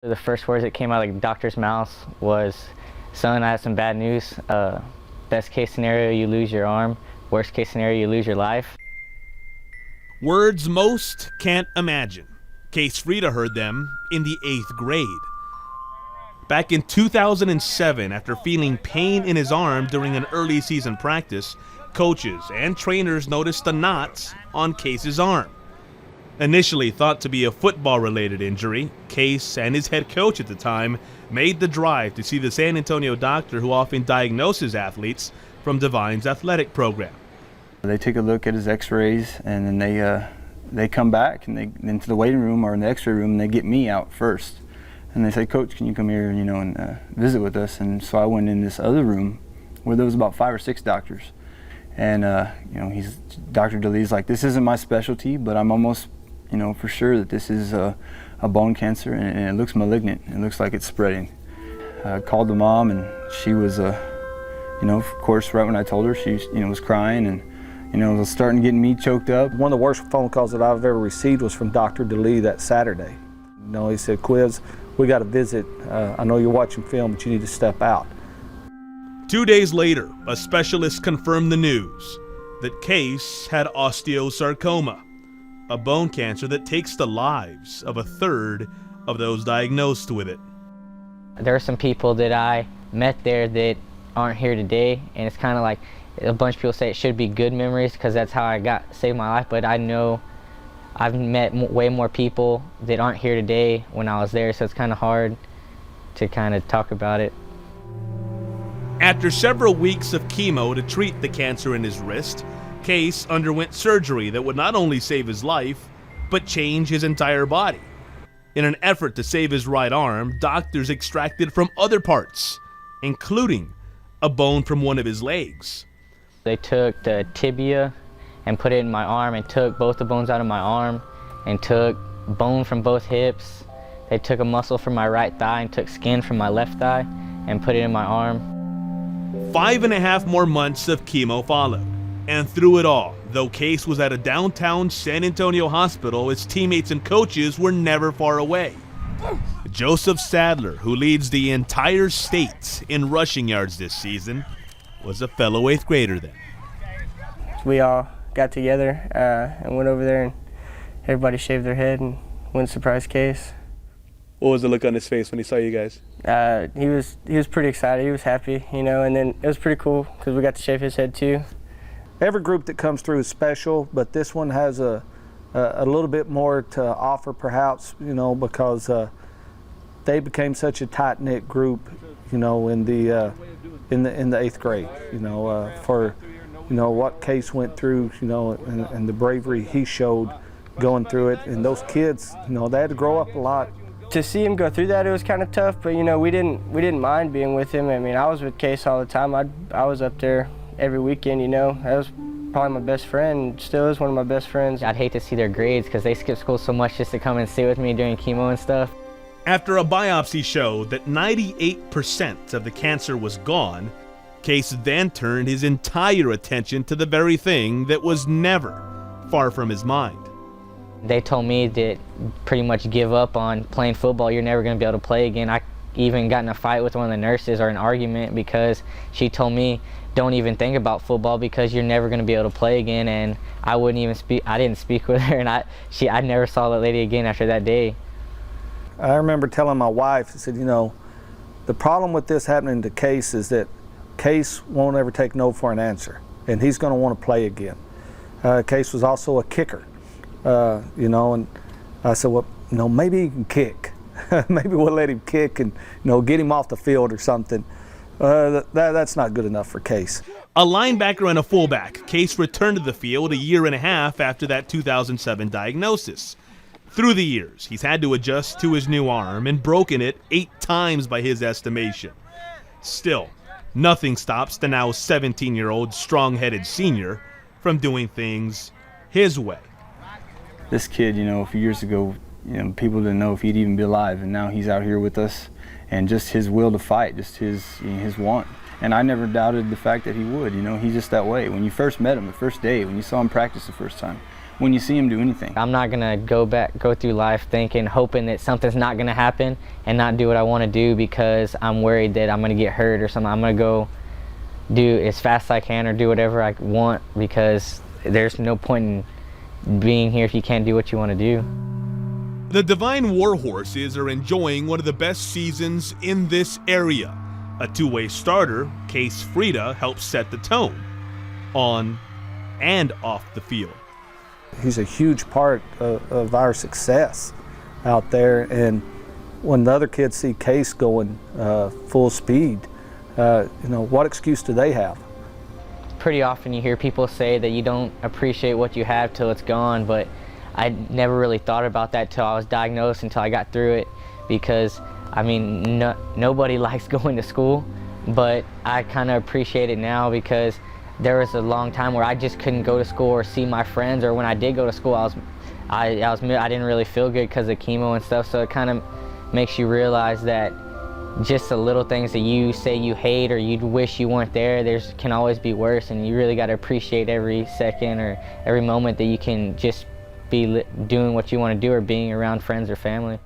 The first words that came out of the doctor's mouth was, "Son, I have some bad news. Best case scenario, you lose your arm. Worst case scenario, you lose your life." Words most can't imagine. Case Frieda heard them in the 8th grade. Back in 2007, after feeling pain in his arm during an early season practice, coaches and trainers noticed a knot on Case's arm. Initially thought to be a football-related injury, Case and his head coach at the time made the drive to see the San Antonio doctor who often diagnoses athletes from Divine's athletic program. They take a look at his x-rays, and then they come back and into the waiting room or in the x-ray room, and they get me out first. And they say, "Coach, can you come here, and visit with us?" And so I went in this other room where there was about 5 or 6 doctors. And Dr. DeLee's like, "This isn't my specialty, but I'm almost for sure that this is a bone cancer, and it looks malignant. It looks like it's spreading." I called the mom, and she was, of course, right when I told her, she, was crying and, was starting getting me choked up. One of the worst phone calls that I've ever received was from Dr. DeLee that Saturday. He said, "Quiz, we got a visit. I know you're watching film, but you need to step out." 2 days later, a specialist confirmed the news that Case had osteosarcoma, a bone cancer that takes the lives of a third of those diagnosed with it. There are some people that I met there that aren't here today, and it's kind of like a bunch of people say it should be good memories because that's how I saved my life, but I know I've met way more people that aren't here today when I was there, so it's kind of hard to kind of talk about it. After several weeks of chemo to treat the cancer in his wrist, Case underwent surgery that would not only save his life, but change his entire body. In an effort to save his right arm, doctors extracted from other parts, including a bone from one of his legs. They took the tibia and put it in my arm, and took both the bones out of my arm, and took bone from both hips. They took a muscle from my right thigh and took skin from my left thigh and put it in my arm. 5.5 more months of chemo followed. And through it all, though Case was at a downtown San Antonio hospital, his teammates and coaches were never far away. Joseph Sadler, who leads the entire state in rushing yards this season, was a fellow 8th grader then. We all got together and went over there, and everybody shaved their head and went surprise Case. What was the look on his face when he saw you guys? He was pretty excited. He was happy, and then it was pretty cool because we got to shave his head too. Every group that comes through is special, but this one has a little bit more to offer, perhaps, because they became such a tight-knit group, in the 8th grade, for what Case went through, and the bravery he showed going through it, and those kids, they had to grow up a lot. To see him go through that, it was kind of tough, but we didn't mind being with him. I mean, I was with Case all the time. I was up there every weekend. That was probably my best friend, still is one of my best friends. I'd hate to see their grades because they skip school so much just to come and sit with me during chemo and stuff. After a biopsy showed that 98% of the cancer was gone, Case then turned his entire attention to the very thing that was never far from his mind. They told me that pretty much give up on playing football. You're never going to be able to play again. I even got in a fight with one of the nurses, or an argument, because she told me, "Don't even think about football because you're never going to be able to play again." And I didn't speak with her, and I never saw that lady again after that day. I remember telling my wife, I said, the problem with this happening to Case is that Case won't ever take no for an answer, and he's going to want to play again. Case was also a kicker, and I said, well, maybe he can kick. Maybe we'll let him kick and, get him off the field or something. That's not good enough for Case. A linebacker and a fullback, Case returned to the field a year and a half after that 2007 diagnosis. Through the years, he's had to adjust to his new arm and broken it 8 times by his estimation. Still, nothing stops the now 17-year-old strong-headed senior from doing things his way. This kid, a few years ago, people didn't know if he'd even be alive, and now he's out here with us, and just his will to fight, just his want. And I never doubted the fact that he would. He's just that way. When you first met him the first day, when you saw him practice the first time, when you see him do anything. I'm not gonna go through life hoping that something's not gonna happen and not do what I want to do because I'm worried that I'm gonna get hurt or something. I'm gonna go do as fast as I can or do whatever I want because there's no point in being here if you can't do what you want to do. The Divine Warhorses are enjoying one of the best seasons in this area. A two-way starter, Case Frieda, helps set the tone on and off the field. He's a huge part of our success out there, and when the other kids see Case going full speed, what excuse do they have? Pretty often you hear people say that you don't appreciate what you have till it's gone, but I never really thought about that till I was diagnosed, until I got through it, because I mean nobody likes going to school, but I kind of appreciate it now because there was a long time where I just couldn't go to school or see my friends, or when I did go to school, I didn't really feel good because of chemo and stuff. So it kind of makes you realize that just the little things that you say you hate or you wish you weren't there, can always be worse, and you really got to appreciate every second or every moment that you can just be doing what you want to do or being around friends or family.